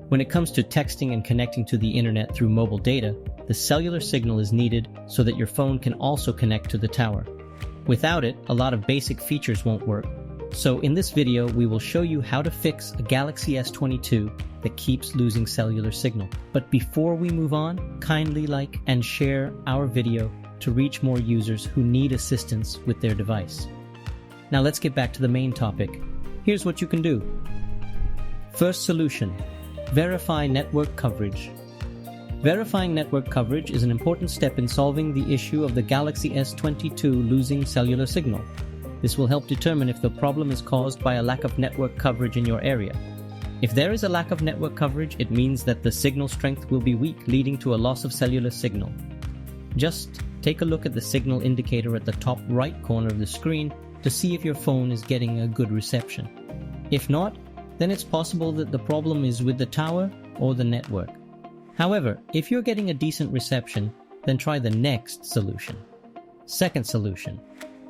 When it comes to texting and connecting to the internet through mobile data, the cellular signal is needed so that your phone can also connect to the tower. Without it, a lot of basic features won't work. So in this video, we will show you how to fix a Galaxy S22 that keeps losing cellular signal. But before we move on, kindly like and share our video to reach more users who need assistance with their device. Now let's get back to the main topic. Here's what you can do. First solution, verify network coverage. Verifying network coverage is an important step in solving the issue of the Galaxy S22 losing cellular signal. This will help determine if the problem is caused by a lack of network coverage in your area. If there is a lack of network coverage, it means that the signal strength will be weak, leading to a loss of cellular signal. Just take a look at the signal indicator at the top right corner of the screen to see if your phone is getting a good reception. If not, then it's possible that the problem is with the tower or the network. However, if you're getting a decent reception, then try the next solution. Second solution,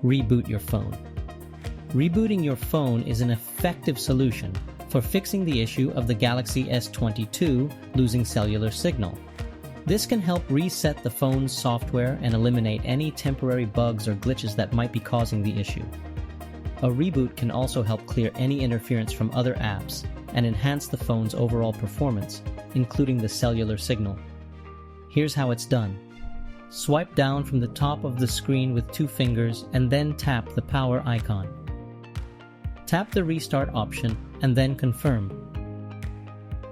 reboot your phone. Rebooting your phone is an effective solution for fixing the issue of the Galaxy S22 losing cellular signal. This can help reset the phone's software and eliminate any temporary bugs or glitches that might be causing the issue. A reboot can also help clear any interference from other apps and enhance the phone's overall performance, including the cellular signal. Here's how it's done. Swipe down from the top of the screen with 2 fingers and then tap the power icon. Tap the restart option and then confirm.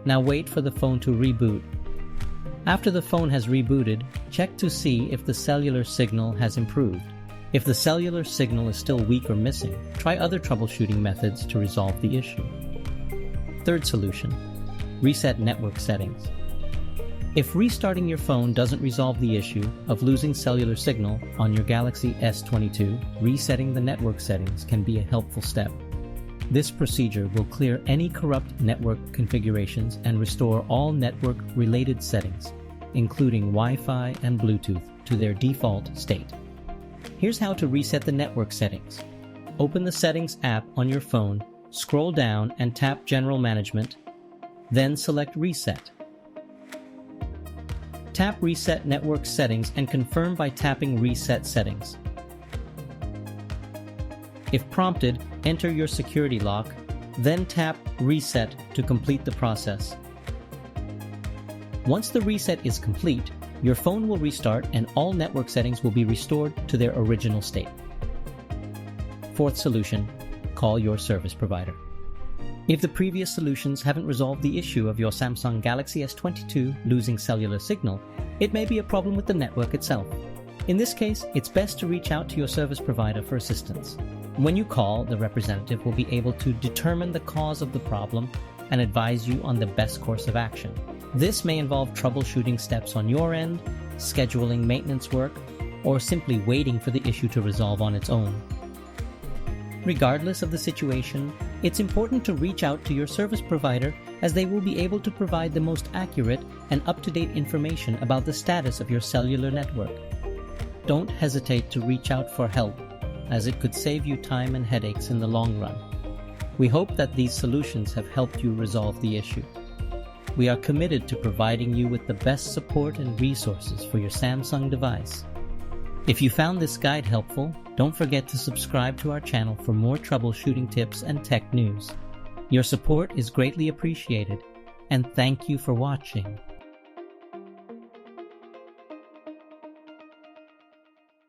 Now wait for the phone to reboot. After the phone has rebooted, check to see if the cellular signal has improved. If the cellular signal is still weak or missing, try other troubleshooting methods to resolve the issue. Third solution, reset network settings. If restarting your phone doesn't resolve the issue of losing cellular signal on your Galaxy S22, resetting the network settings can be a helpful step. This procedure will clear any corrupt network configurations and restore all network-related settings, including Wi-Fi and Bluetooth, to their default state. Here's how to reset the network settings. Open the Settings app on your phone, scroll down and tap General Management, then select Reset. Tap Reset Network Settings and confirm by tapping Reset Settings. If prompted, enter your security lock, then tap Reset to complete the process. Once the reset is complete, your phone will restart and all network settings will be restored to their original state. Fourth solution, call your service provider. If the previous solutions haven't resolved the issue of your Samsung Galaxy S22 losing cellular signal, it may be a problem with the network itself. In this case, it's best to reach out to your service provider for assistance. When you call, the representative will be able to determine the cause of the problem and advise you on the best course of action. This may involve troubleshooting steps on your end, scheduling maintenance work, or simply waiting for the issue to resolve on its own. Regardless of the situation, it's important to reach out to your service provider as they will be able to provide the most accurate and up-to-date information about the status of your cellular network. Don't hesitate to reach out for help, as it could save you time and headaches in the long run. We hope that these solutions have helped you resolve the issue. We are committed to providing you with the best support and resources for your Samsung device. If you found this guide helpful, don't forget to subscribe to our channel for more troubleshooting tips and tech news. Your support is greatly appreciated, and thank you for watching.